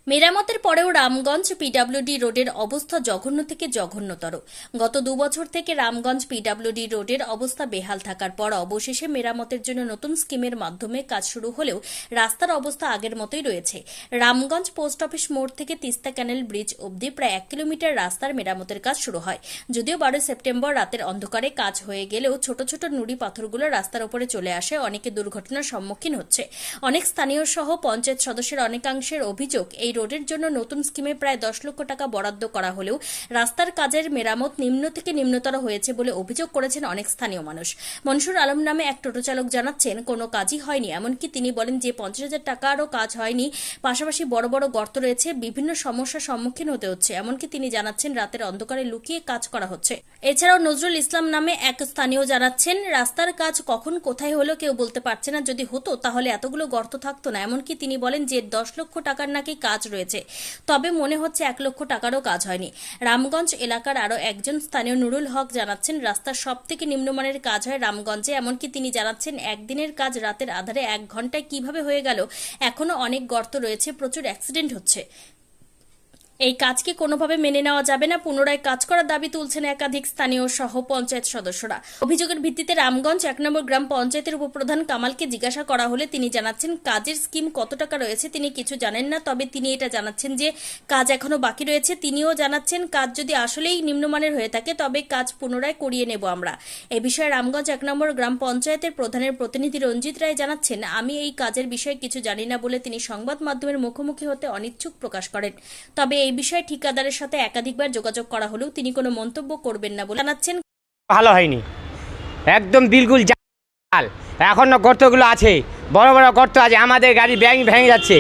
মেরামতের পরেও রামগঞ্জ পিডব্লিউডি রোডের অবস্থা জঘন্য থেকে জঘন্যতর। গত 2 বছর থেকে রামগঞ্জ পিডব্লিউডি রোডের অবস্থা বেহাল থাকার পর অবশেষে মেরামতের জন্য নতুন স্কিমের মাধ্যমে কাজ শুরু হলেও রাস্তার অবস্থা আগের মতোই রয়েছে। রামগঞ্জ পোস্ট অফিস মোড় থেকে তিস্তা ক্যানেল ব্রিজ অবধি প্রায় 1 কিলোমিটার রাস্তার মেরামতের কাজ শুরু হয়। যদিও 12 সেপ্টেম্বর রাতের অন্ধকারে কাজ হয়ে গেলেও ছোট ছোট নুড়ি পাথরগুলো রাস্তার উপরে চলে আসে, অনেকে দুর্ঘটনার সম্মুখীন হচ্ছে। অনেক স্থানীয় সহ পঞ্চায়েত সদস্যের অনেকাংশের অভিযোগ, এই রোডের জন্য নতুন স্কিমে প্রায় 10 লক্ষ টাকা বরাদ্দ করা হলেও রাস্তার কাজের মেরামত নিম্ন থেকে নিম্নতর হয়েছে বলে অভিযোগ করেছেন অনেক স্থানীয় মানুষ। মনসুর আলম নামে এক টোটো চালক জানাচ্ছেন, কোনো কাজই হয়নি। এমনকি তিনি বলেন যে 50,000 টাকারও কাজ হয়নি, পাশাপাশি বড় বড় গর্ত রয়েছে, বিভিন্ন সমস্যার সম্মুখীন হতে হচ্ছে। এমনকি তিনি জানাচ্ছেন রাতের অন্ধকারে লুকিয়ে কাজ করা হচ্ছে। এছাড়াও নজরুল ইসলাম নামে এক স্থানীয় জানাচ্ছেন, রাস্তার কাজ কখন কোথায় হলো কেউ বলতে পারছে না, যদি হতো তাহলে এতগুলো গর্ত থাকতো না। এমনকি তিনি বলেন যে 10 লক্ষ টাকার নাকি কাজ রয়েছে, তবে মনে হচ্ছে 1 লক্ষ টাকারও কাজ হয়নি। রামগঞ্জ এলাকার আরো একজন স্থানীয় নুরুল হক জানাচ্ছেন, রাস্তার সব থেকে নিম্নমানের কাজ হয় রামগঞ্জে। এমনকি তিনি জানাচ্ছেন, একদিনের কাজ রাতের আধারে 1 ঘন্টায় কিভাবে হয়ে গেল। এখনো অনেক গর্ত রয়েছে, প্রচুর অ্যাক্সিডেন্ট হচ্ছে। এই কাজকে কোনোভাবে মেনে নেওয়া যাবে না, পুনরায় কাজ করার দাবি তুলছেন একাধিক স্থানীয় সহ পঞ্চায়েত সদস্যরা। অভিযোগের ভিত্তিতে রামগঞ্জ 1 নম্বর গ্রাম পঞ্চায়েতের উপপ্রধান কামালকে জিজ্ঞাসা করা হলে তিনি জানাচ্ছেন, কাজের স্কিম কত টাকা রয়েছে তিনি কিছু জানেন না, তবে তিনি এটা জানাচ্ছেন যে কাজ এখনো বাকি রয়েছে। তিনিও জানাচ্ছেন, কাজ যদি আসলেই নিম্নমানের হয়ে থাকে তবে কাজ পুনরায় করিয়ে নেব আমরা। এ বিষয়ে রামগঞ্জ 1 নম্বর গ্রাম পঞ্চায়েতের প্রধানের প্রতিনিধি রঞ্জিত রায় জানাচ্ছেন, আমি এই কাজের বিষয়ে কিছু জানি না বলে তিনি সংবাদ মাধ্যমের মুখোমুখি হতে অনিচ্ছুক প্রকাশ করেন। তবে এই বিষয়ে ঠিকাদারের সাথে একাধিকবার যোগাযোগ করা হলেও তিনি কোনো মন্তব্য করবেন না বলে জানাচ্ছেন। ভালো হয়নি, একদম বিলকুল জাল। এখনো গর্তগুলো আছে, বড় বড় গর্ত আছে, আমাদের গাড়ি ভেঙে যাচ্ছে।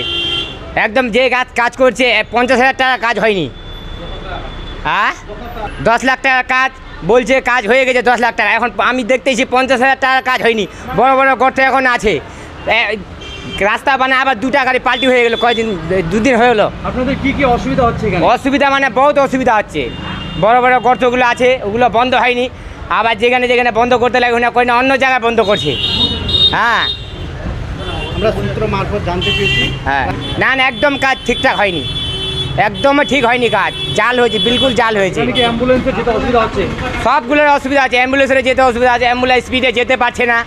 একদম যে কাজ করছে 50,000 টাকা কাজ হয়নি। 10 লাখ টাকার কাজ বলছে, কাজ হয়ে গেছে 10 লাখ টাকা। এখন আমি দেখতেছি 50,000 টাকার কাজ হয়নি, বড় বড় গর্ত এখন আছে। রাস্তা মানে আবার 2টা গাড়ি পাল্টি হয়ে গেল, কয়েকদিন 2 দিন হয়ে গেলো। আপনাদের কি কি অসুবিধা হচ্ছে এখানে? অসুবিধা মানে বহুত অসুবিধা হচ্ছে, বড় বড় গর্তগুলো আছে, ওগুলো বন্ধ হয়নি। আবার যেখানে যেখানে বন্ধ করতে লাগে না কই না, অন্য জায়গায় বন্ধ করছে। আমরা সূত্র মারফত জানতে পেরেছি। না একদম কাজ ঠিকঠাক হয়নি, একদমই ঠিক হয়নি কাজ, জাল হয়েছে, বিলকুল জাল হয়েছে। অ্যাম্বুলেন্সের যেতে অসুবিধা হচ্ছে, সবগুলোর অসুবিধা আছে। অ্যাম্বুলেন্সের যেতে অসুবিধা আছে, অ্যাম্বুলেন্স স্পিডে যেতে পারছে না।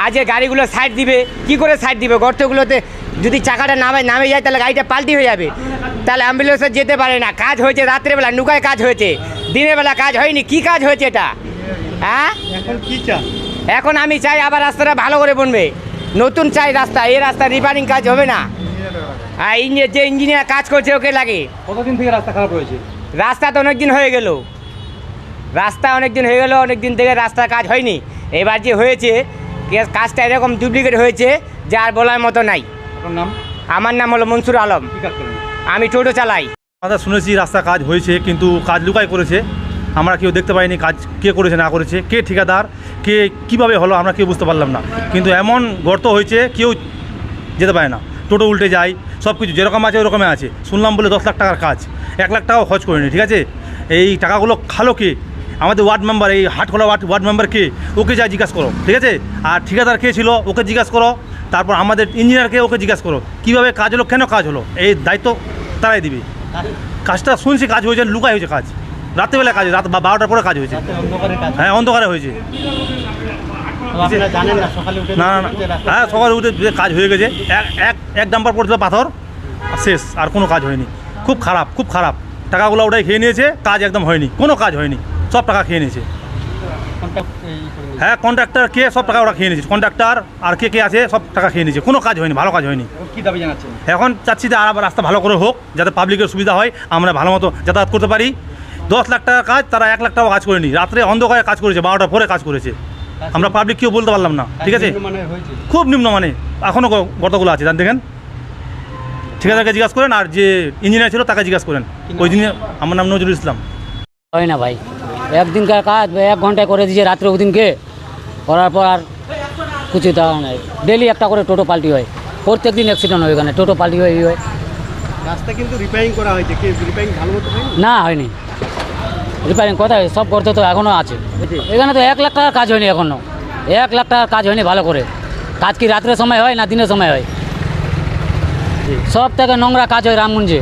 আজকে গাড়িগুলো সাইড দিবে, কি করে সাইড দিবে? গর্তগুলোতে যদি চাকাটা নামে যায় তাহলে গাড়িটা পাল্টি হয়ে যাবে, তাহলে অ্যাম্বুলেন্সে যেতে পারে না। কাজ হয়েছে রাত্রেবেলা, নুকায় কাজ হয়েছে, দিনের বেলা কাজ হয়নি। কি কাজ হয়েছে এটা? এখন কি চান? এখন আমি চাই আবার রাস্তাটা ভালো করে বনবে, নতুন চাই রাস্তা। এই রাস্তা রিপেয়ারিং কাজ হবে না। যে ইঞ্জিনিয়ার কাজ করছে ওকে লাগে। কতদিন থেকে রাস্তা খারাপ হয়েছে? রাস্তা তো অনেক দিন হয়ে গেল, অনেক দিন থেকে রাস্তার কাজ হয়নি। এবার যে হয়েছে কাজটা এরকম ডুপ্লিকেট হয়েছে যে আর বলার মতো নাই। নাম? আমার নাম হলো মনসুর আলম, আমি টোটো চালাই। আমরা শুনেছি রাস্তা কাজ হয়েছে, কিন্তু কাজ লুকাই করেছে। আমরা কেউ দেখতে পাইনি কাজ কে করেছে না করেছে, কে ঠিকাদার, কে কিভাবে হলো আমরা কেউ বুঝতে পারলাম না। কিন্তু এমন গর্ত হয়েছে কেউ যেতে পারে না, টোটো উল্টে যায়, সব কিছু যেরকম আছে ওরকমই আছে। শুনলাম বলে 10 লাখ টাকার কাজ, 1 লাখ টাকাও খরচ করেনি। ঠিক আছে, এই টাকাগুলো খালো কে? আমাদের ওয়ার্ড মেম্বার, এই হাটখোলা ওয়ার্ড মেম্বার কে, ওকে যা জিজ্ঞাসা করো। ঠিক আছে, আর ঠিকাদার কে ছিল ওকে জিজ্ঞাসা করো, তারপর আমাদের ইঞ্জিনিয়ারকে ওকে জিজ্ঞাসা করো কীভাবে কাজ হলো, কেন কাজ হলো। এই দায়িত্ব তারাই দিবে। কাজটা শুনছি কাজ হয়েছে, লুকাই হয়েছে কাজ, রাত্রেবেলা কাজ, রাত 12টার পরে কাজ হয়েছে। হ্যাঁ, অন্ধকারে হয়েছে। না হ্যাঁ, সকালে উঠে কাজ হয়ে গেছে। এক ডাম্পার পড়ছিল পাথর, শেষ, আর কোনো কাজ হয়নি। খুব খারাপ, খুব খারাপ। টাকাগুলো ওটাই খেয়ে নিয়েছে, কাজ একদম হয়নি, কোনো কাজ হয়নি, সব টাকা খেয়ে নিয়েছে। হ্যাঁ, কন্ট্রাক্টর কে সব টাকা ওরা খেয়ে নিয়েছে, কন্ট্রাক্টর আর কে আছে সব টাকা খেয়ে নিয়েছে, কোনো কাজ হয়নি, ভালো কাজ হয়নি। কি দাবি জানাচ্ছেন? এখন চাচ্ছি যে আর রাস্তা ভালো করে হোক, যাতে পাবলিকের সুবিধা হয়, আমরা ভালো মতো যাতায়াত করতে পারি। 10 লাখ টাকা কাজ, তারা 1 লাখ টাকা কাজ করেনি, রাত্রে অন্ধকারে কাজ করেছে, 12টার পরে কাজ করেছে। আমরা পাবলিক কেউ বলতে পারলাম না। ঠিক আছে, খুব নিম্নমানে এখনও গর্তগুলো আছে, জান দেখেন। ঠিকাদারকে জিজ্ঞাসা করেন, আর যে ইঞ্জিনিয়ার ছিল তাকে জিজ্ঞাসা করেন। ওই দিনে আমার নাম নজরুল ইসলাম। হয় না ভাই, একদিনকার কাজ 1 ঘন্টায় করে দিয়েছে, রাত্রে ওদিনকে করার পর আর কিছু দেওয়া নেই। ডেলি একটা করে টোটো পাল্টি হয়, প্রত্যেক দিন অ্যাক্সিডেন্ট হয়, এখানে টোটো পাল্টি হয়, হয়। রাস্তা কিন্তু রিপেয়ারিং করা হয়েছে, কি রিপেয়ারিং ভালো মতো হয়নি? না হয়নি, রিপেয়ারিং কোথায়? সব গর্ত তো এখনও আছে। এখানে তো 1 লাখ টাকার কাজ হয়নি, এখনও 1 লাখ টাকার কাজ হয়নি ভালো করে। কাজ কি রাত্রের সময় হয় না দিনের সময় হয়? সব থেকে নোংরা কাজ হয় রামগঞ্জে,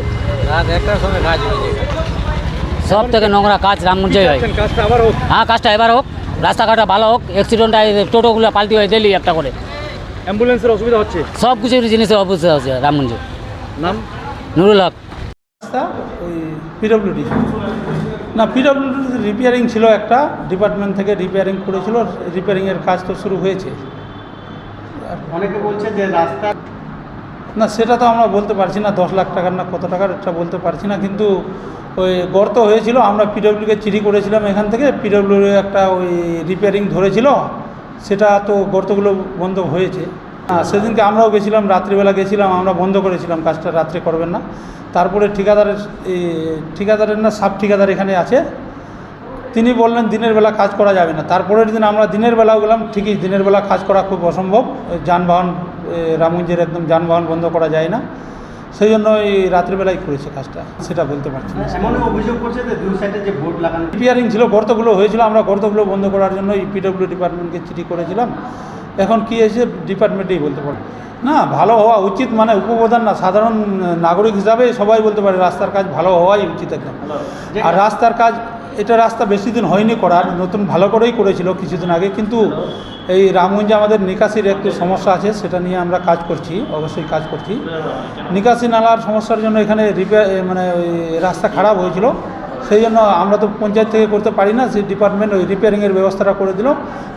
সব থেকে নোংরা কাজ রামগঞ্জে হয়। কাজটা আবার হোক। হ্যাঁ, কাজটা এবার হোক, রাস্তাঘাটটা ভালো হোক, অ্যাক্সিডেন্ট টোটোগুলো পাল্টি হয় ডেলি একটা করে, অ্যাম্বুলেন্সের অসুবিধা হচ্ছে। সব কিছু জিনিসের অবস্থা আছে রামগঞ্জে। নাম? নুরুল হক। রাস্তা ওই পিডব্লিউডি না, পিডব্লিউডি রিপেয়ারিং ছিল, একটা ডিপার্টমেন্ট থেকে রিপেয়ারিং করেছিল, রিপেয়ারিংয়ের কাজ তো শুরু হয়েছে। অনেকে বলছে যে রাস্তা না, সেটা তো আমরা বলতে পারছি না, 10 লাখ টাকার না কত টাকার এটা বলতে পারছি না, কিন্তু ওই গর্ত হয়েছিল, আমরা পিডব্লিউকে চিঠি করেছিলাম এখান থেকে, পিডব্লিউ একটা ওই রিপেয়ারিং ধরেছিল, সেটা তো গর্তগুলো বন্ধ হয়েছে। সেদিনকে আমরাও গেছিলাম, রাত্রিবেলা গেছিলাম, আমরা বন্ধ করেছিলাম কাজটা, রাত্রে করবেন না। তারপরে ঠিকাদারের না সাব ঠিকাদার এখানে আছে, তিনি বললেন দিনের বেলা কাজ করা যাবে না। তারপরের দিন আমরা দিনের বেলাও গেলাম, ঠিকই দিনের বেলা কাজ করা খুব অসম্ভব, যানবাহন রামগঞ্জের একদম যানবাহন বন্ধ করা যায় না, সেই জন্য এই রাত্রিবেলায় করেছে কাজটা, সেটা বলতে পারছি না। এমন অভিযোগ করছে যে দুই সাইডে যে বোর্ড লাগানো রিপেয়ারিং ছিল, গর্তগুলো হয়েছিল, আমরা গর্তগুলো বন্ধ করার জন্য এই পিডব্লিউ ডিপার্টমেন্টকে চিঠি করেছিলাম। এখন কি হয়েছে ডিপার্টমেন্টেই বলতে পারবো না, ভালো হওয়া উচিত, মানে উপপ্রধান না, সাধারণ নাগরিক হিসাবে সবাই বলতে পারে রাস্তার কাজ ভালো হওয়াই উচিত একদম। আর রাস্তার কাজ, এটা রাস্তা বেশি দিন হয়নি করার, নতুন ভালো করেই করেছিল কিছুদিন আগে, কিন্তু এই রামগঞ্জে আমাদের নিকাশির একটু সমস্যা আছে, সেটা নিয়ে আমরা কাজ করছি, অবশ্যই কাজ করছি। নিকাশি নালার সমস্যার জন্য এখানে মানে ওই রাস্তা খারাপ হয়েছিল, সেই জন্য আমরা তো পঞ্চায়েত থেকে করতে পারি না, সেই ডিপার্টমেন্ট ওই রিপেয়ারিংয়ের ব্যবস্থাটা করে দিল।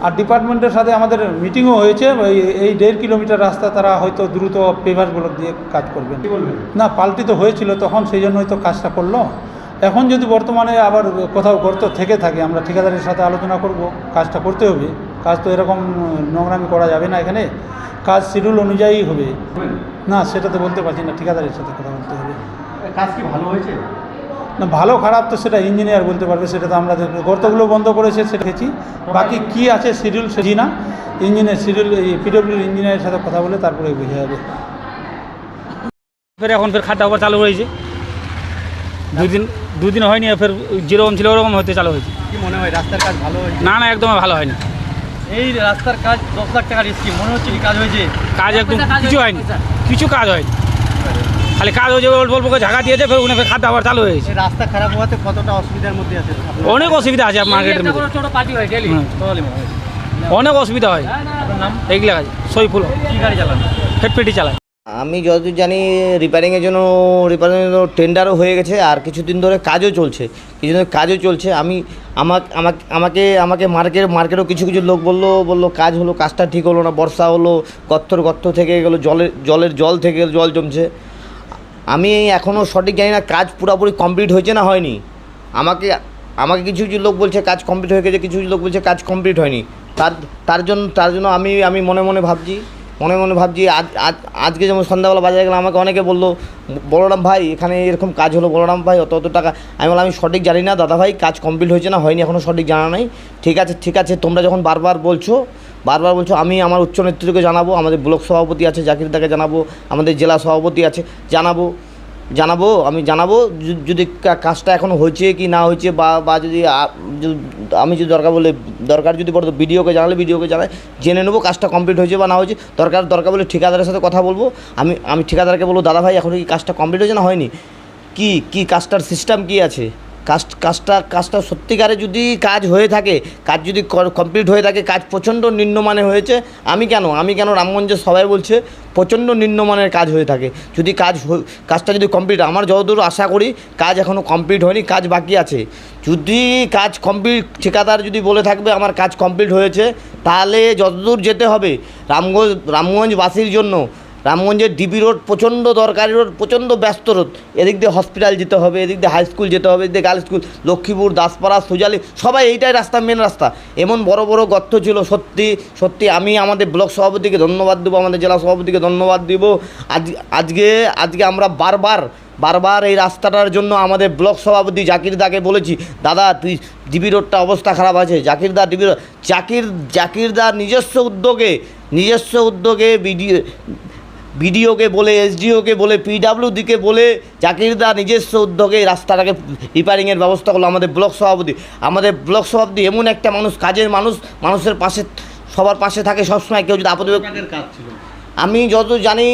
আর ডিপার্টমেন্টের সাথে আমাদের মিটিংও হয়েছে, এই 1.5 কিলোমিটার রাস্তা তারা হয়তো দ্রুত পেভার ব্লক দিয়ে কাজ করবেন। না, পাল্টি তো হয়েছিল তখন, সেই জন্যই তো কাজটা করলো। এখন যদি বর্তমানে আবার কোথাও গর্ত থেকে থাকে, আমরা ঠিকাদারের সাথে আলোচনা করব, কাজটা করতে হবে, কাজ তো এরকম নোংরামি করা যাবে না, এখানে কাজ শিডিউল অনুযায়ী হবে। না, সেটা তো বলতে পারছি না, ঠিকাদারের সাথে কথা বলতে হবে। কাজ কি ভালো হয়েছে? না, ভালো খারাপ তো সেটা ইঞ্জিনিয়ার বলতে পারবে, সেটা তো আমরা গর্তগুলো বন্ধ করেছে সেটা দেখেছি, বাকি কি আছে শিডিউল সেটি না, ইঞ্জিনিয়ার শিডিউল এই পিডব্লিউর ইঞ্জিনিয়ারের সাথে কথা বলে তারপরে বোঝা যাবে। এখন খাটটা আবার চালু হয়েছে, দুদিন হয়নি, ফের যেরকম ছিল ওরকম হতে চালু হয়েছে। কি মনে হয় রাস্তার কাজ ভালো হয়েছে? না, একদম ভালো হয়নি। এই রাস্তার কাজ 10 লাখ টাকার স্কিম, মনে হচ্ছে কি কাজ হয়েছে? কাজ একদম কিছু হয়নি, কিছু কাজ হয়নি, খালি কাজ হয়েছে অল্প অল্প করে ঝাঁকা দিয়েছে, ফের ফের খাটটা আবার চালু হয়েছে। এই রাস্তা খারাপ হওয়াতে কতটা অসুবিধার মধ্যে আছে? অনেক অসুবিধা আছে মার্কেটের মধ্যে, ছোটো পার্টি হয় ডেলি, অনেক অসুবিধা হয়। এইগুলা কাজ সইফুল কি গাড়ি চালান? ফেটফেটি চালায়। আমি যতদূর জানি রিপেয়ারিংয়ের জন্য টেন্ডারও হয়ে গেছে, আর কিছুদিন ধরে কাজও চলছে, আমাকে মার্কেটও কিছু লোক বললো কাজ হলো, কাজটা ঠিক হলো না, বর্ষা হলো, গর্ত থেকে গেলো, জল থেকে জল জমছে। আমি এখনও সঠিক জানি না কাজ পুরোপুরি কমপ্লিট হয়েছে না হয়নি। আমাকে কিছু লোক বলছে কাজ কমপ্লিট হয়ে গেছে, কিছু লোক বলছে কাজ কমপ্লিট হয়নি। তার জন্য আমি মনে মনে ভাবছি আজকে যেমন সন্ধ্যাবেলা বাজারে গেলাম, আমাকে অনেকে বললো বলরাম ভাই এখানে এরকম কাজ হলো, বলরাম ভাই অত টাকা। আমি বললাম আমি সঠিক জানি না দাদা ভাই, কাজ কমপ্লিট হয়েছে না হয়নি এখনও সঠিক জানা নাই। ঠিক আছে তোমরা যখন বারবার বলছো আমি আমার উচ্চ নেতৃত্বকে জানাবো, আমাদের ব্লক সভাপতি আছে জাকিরদাকে জানাবো, আমাদের জেলা সভাপতি আছে আমি জানাবো যদি কাজটা এখনও হয়েছে কি না হয়েছে, বা যদি আমি যদি দরকার যদি পড়তো ভিডিওকে জানাই, জেনে নেবো কাজটা কমপ্লিট হয়েছে বা না হয়েছে। দরকার বলে ঠিকাদারের সাথে কথা বলবো, আমি ঠিকাদারকে বলবো দাদা ভাই এখন কি কাজটা কমপ্লিট হয়েছে না হয়নি, কি কাজটার সিস্টেম কি আছে, কাজটা সত্যিকারে যদি কাজ হয়ে থাকে, কাজ যদি কমপ্লিট হয়ে থাকে, কাজ প্রচণ্ড নিম্নমানের হয়েছে। আমি কেন রামগঞ্জের সবাই বলছে প্রচণ্ড নিম্নমানের কাজ হয়ে থাকে, যদি কাজটা যদি কমপ্লিট, আমার যতদূর আশা করি কাজ এখনও কমপ্লিট হয়নি, কাজ বাকি আছে। যদি কাজ কমপ্লিট ঠিকাদার যদি বলে থাকবে আমার কাজ কমপ্লিট হয়েছে, তাহলে যতদূর যেতে হবে রামগঞ্জবাসীর জন্য, রামগঞ্জের ডিবি রোড প্রচণ্ড দরকারি রোড, প্রচণ্ড ব্যস্ত রোড, এদিক দিয়ে হসপিটাল যেতে হবে, এদিক দিয়ে হাই স্কুল যেতে হবে, এদিক দিয়ে গার্লস স্কুল, লক্ষ্মীপুর, দাসপাড়া, সুজালি, সবাই এইটাই রাস্তা, মেন রাস্তা। এমন বড় গর্ত ছিল, সত্যি আমি আমাদের ব্লক সভাপতিকে ধন্যবাদ দেবো, আমাদের জেলা সভাপতিকে ধন্যবাদ দিব। আজকে আমরা বারবার এই রাস্তাটার জন্য আমাদের ব্লক সভাপতি জাকিরদাকে বলেছি, দাদা তুই ডিবি রোডটা অবস্থা খারাপ আছে, জাকিরদার নিজস্ব উদ্যোগে বিডিওকে বলে, এসডিওকে বলে, পিডব্লিউডিকে বলে, জাকিরদা নিজস্ব উদ্যোগে রাস্তাটাকে রিপেয়ারিংয়ের ব্যবস্থা করলো। আমাদের ব্লক সভাপতি এমন একটা মানুষ, কাজের মানুষের পাশে, সবার পাশে থাকে সবসময়। কেউ যদি আপদে কাজ ছিল আমি যত জানি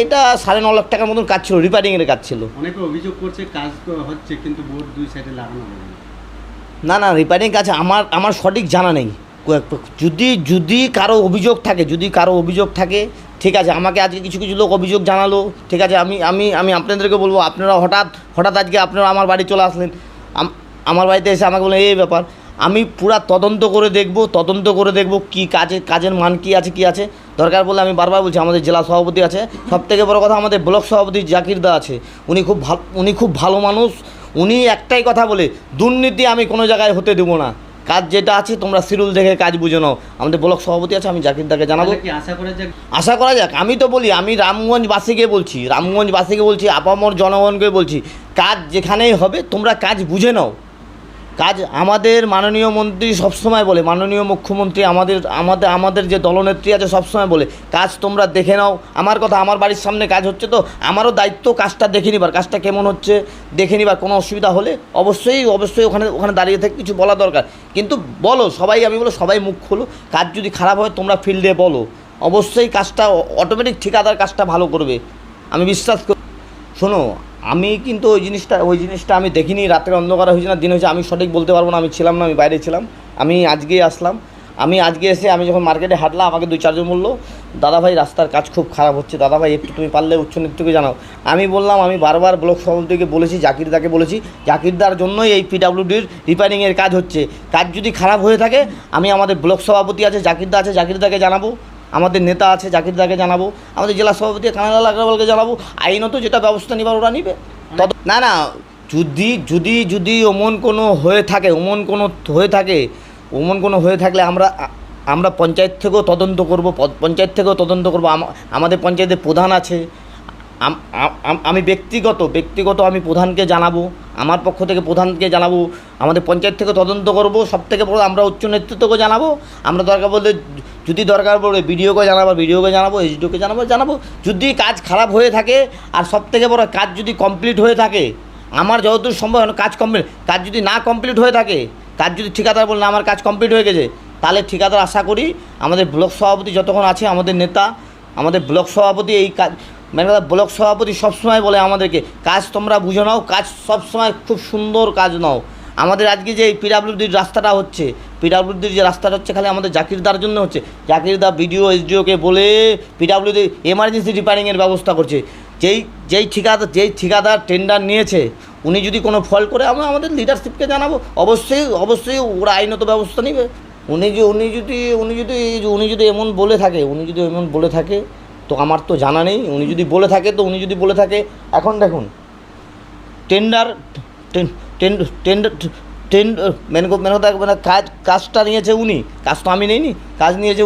এটা 9.5 লাখ টাকার মতন কাজ ছিল, রিপেয়ারিংয়ের কাজ ছিল। অনেকে অভিযোগ করছে কাজ তো হচ্ছে কিন্তু বোর্ড দুই সাইডে লাগানো হবে না। না রিপেয়ারিং কাজ আমার সঠিক জানা নেই। যদি কারো অভিযোগ থাকে ঠিক আছে, আমাকে আজকে কিছু লোক অভিযোগ জানালো, ঠিক আছে, আমি আপনাদেরকে বলবো, আপনারা হঠাৎ আজকে আপনারা আমার বাড়ি চলে আসলেন, আমার বাড়িতে এসে আমাকে বললেন এই ব্যাপার, আমি পুরা তদন্ত করে দেখব কি কাজের মান কি আছে। দরকার বলে আমি বারবার বলছি, আমাদের জেলা সভাপতি আছে, সবথেকে বড় কথা আমাদের ব্লক সভাপতি জাকির দা আছে, উনি খুব ভালো মানুষ। উনি একটাই কথা বলে, দুর্নীতি আমি কোনো জায়গায় হতে দেবো না, কাজ যেটা আছে তোমরা শিডিউল দেখে কাজ বুঝে নাও। আমাদের ব্লক সভাপতি আছে, আমি জাকির দাকে জানাবো। কি আশা করা যাক। আমি তো বলি, আমি রামগঞ্জবাসীকে বলছি, আপামর জনগণকে বলছি, কাজ যেখানেই হবে তোমরা কাজ বুঝে নাও। কাজ আমাদের মাননীয় মন্ত্রী সবসময় বলে, মাননীয় মুখ্যমন্ত্রী আমাদের যে দলনেত্রী আছে সবসময় বলে, কাজ তোমরা দেখে নাও। আমার কথা, আমার বাড়ির সামনে কাজ হচ্ছে, তো আমারও দায়িত্ব কাজটা দেখে নিবার, কাজটা কেমন হচ্ছে দেখে নিবার। কোনো অসুবিধা হলে অবশ্যই ওখানে দাঁড়িয়ে থেকে কিছু বলা দরকার, কিন্তু বলো আমি বলো সবাই মুখ খোলো। কাজ যদি খারাপ হয় তোমরা ফিল্ডে বলো, অবশ্যই কাজটা অটোমেটিক ঠিকাদার কাজটা ভালো করবে, আমি বিশ্বাস করি। শোনো, আমি কিন্তু ওই জিনিসটা আমি দেখিনি, রাতের অন্ধকার হয়েছে না দিন হয়েছে আমি সঠিক বলতে পারবো না, আমি ছিলাম না, আমি বাইরে ছিলাম। আমি আজকেই আসলাম। আমি আজকে এসে আমি যখন মার্কেটে হাঁটলাম, আমাকে 2-4 জন বললো, দাদা ভাই রাস্তার কাজ খুব খারাপ হচ্ছে, দাদা ভাই একটু তুমি পারলে উচ্চ নেতৃত্বকে জানাও। আমি বললাম, আমি বারবার ব্লক সভাপতিকে বলেছি, জাকিরদাকে বলেছি, জাকিরদার জন্যই এই পিডাব্লিউডির রিপেয়ারিংয়ের কাজ হচ্ছে। কাজ যদি খারাপ হয়ে থাকে আমি আমাদের ব্লক সভাপতি আছে, জাকিরদা আছে, জাকিরদাকে জানাবো। আমাদের নেতা আছে, জাকিরদাকে জানাবো। আমাদের জেলা সভাপতি কানাইলাল আগরওয়ালকে জানাবো। আইনত যেটা ব্যবস্থা নিবার ওরা নিবে। না যদি অমন কোনো হয়ে থাকলে আমরা পঞ্চায়েত থেকেও তদন্ত করব। আমাদের পঞ্চায়েতের প্রধান আছে, আমি ব্যক্তিগত আমি প্রধানকে জানাবো, আমার পক্ষ থেকে প্রধানকে জানাবো। আমাদের পঞ্চায়েত থেকে তদন্ত করব। সবথেকে বড় আমরা উচ্চ নেতৃত্বকে জানাবো। আমরা যদি দরকার পড়ে বিডিওকে জানাবো, এসডিওকে জানাবো। যদি কাজ খারাপ হয়ে থাকে, আর সবথেকে বড় কাজ যদি কমপ্লিট হয়ে থাকে, আমার যতদূর সম্ভব কাজ যদি না কমপ্লিট হয়ে থাকে, কাজ যদি ঠিকাদার বলে না আমার কাজ কমপ্লিট হয়ে গেছে, তাহলে ঠিকাদার আশা করি আমাদের ব্লক সভাপতি যতক্ষণ আছে, আমাদের নেতা, আমাদের ব্লক সভাপতি এই কাজ ব্লক সভাপতি সবসময় বলে আমাদেরকে, কাজ তোমরা বুঝে নাও, কাজ সবসময় খুব সুন্দর কাজ নাও। আমাদের আজকে যে পিডাব্লিউডির রাস্তাটা হচ্ছে, খালি আমাদের জাকিরদার জন্য হচ্ছে। জাকিরদা বিডিও এসডিওকে বলে পিডাব্লিউডি এমার্জেন্সি রিপেয়ারিংয়ের ব্যবস্থা করছে। যেই ঠিকাদার টেন্ডার নিয়েছে, উনি যদি কোনো ফল্ট করে আমাদের লিডারশিপকে জানাবো। অবশ্যই ওরা আইনত ব্যবস্থা নেবে। উনি যদি এমন বলে থাকে তো আমার তো জানা নেই। উনি যদি বলে থাকে এখন দেখুন, কাজটা নিয়েছে উনি, কাজ তো আমি নেইনি, কাজ নিয়েছে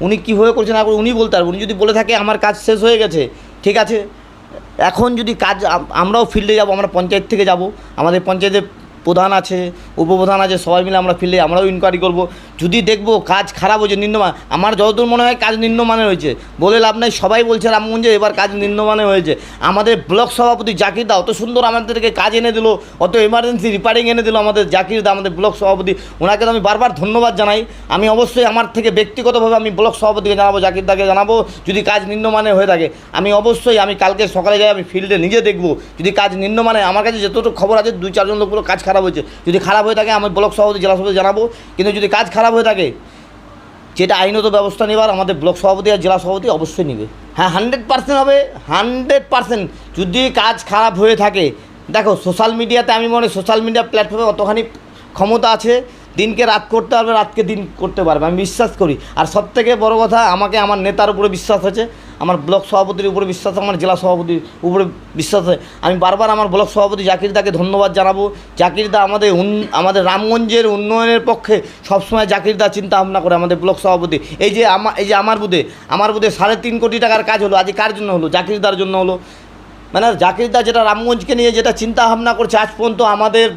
উনি কীভাবে করছে না করে উনি বলতে পারবেন। উনি যদি বলে থাকে আমার কাজ শেষ হয়ে গেছে, ঠিক আছে, এখন যদি কাজ আমরাও ফিল্ডে যাব, আমরা পঞ্চায়েত থেকে যাব, আমাদের পঞ্চায়েতের প্রধান আছে, উপপ্রধান আছে, সবাই মিলে আমরা ফিল্ডে আমরাও ইনকোয়ারি করব। যদি দেখব কাজ খারাপ হয়েছে, নিম্নমান, আমার যতদূর মনে হয় কাজ নিম্নমানে হয়েছে, বলে লাভ নাই। সবাই বলছে রামগঞ্জে এবার কাজ নিম্নমানে হয়েছে। আমাদের ব্লক সভাপতি জাকিরদা অত সুন্দর আমাদেরকে কাজ এনে দিল, অত এমার্জেন্সি রিপেয়ারিং এনে দিল আমাদের জাকিরদা, আমাদের ব্লক সভাপতি। ওনাকে তো আমি বারবার ধন্যবাদ জানাই। আমি অবশ্যই আমার থেকে ব্যক্তিগতভাবে আমি ব্লক সভাপতিকে জানাবো, জাকিরদাকে জানাবো, যদি কাজ নিম্নমানে হয়ে থাকে। আমি কালকে সকালে যাই, আমি ফিল্ডে নিজে দেখব, যদি কাজ নিম্নমানে, আমার কাছে যতটুকু খবর আছে 2-4 জন লোকগুলো কাজ খারাপ হয়েছে। যদি খারাপ হয়ে থাকে আমি ব্লক সভাপতি, জেলা সভাপতি জানাবো। কিন্তু যদি কাজ খারাপ হয়ে থাকে, যেটা আইনত ব্যবস্থা নেবার আমাদের ব্লক সভাপতি আর জেলা সভাপতি অবশ্যই নেবে। হ্যাঁ, 100% হবে, 100%। যদি কাজ খারাপ হয়ে থাকে, দেখো সোশ্যাল মিডিয়াতে, আমি মনে সোশ্যাল মিডিয়া প্ল্যাটফর্মে অতখানি ক্ষমতা আছে, দিনকে রাত করতে পারবে, রাতকে দিন করতে পারবে, আমি বিশ্বাস করি। আর সবথেকে বড় কথা, আমাকে আমার নেতার উপরে বিশ্বাস আছে, আমার ব্লক সভাপতির উপরে বিশ্বাস, আমার জেলা সভাপতির উপরে বিশ্বাস আছে। আমি বারবার আমার ব্লক সভাপতি জাকিরদাকে ধন্যবাদ জানাবো। জাকিরদা আমাদের রামগঞ্জের উন্নয়নের পক্ষে সবসময় জাকিরদা চিন্তা ভাবনা করে। আমাদের ব্লক সভাপতি এই যে আমার বুথে 3.5 কোটি টাকার কাজ হলো, আজ কার জন্য হলো? জাকিরদার জন্য হলো। মানে জাকিরদা যেটা রামগঞ্জকে নিয়ে যেটা চিন্তা ভাবনা করছে, আজ পর্যন্ত আমাদের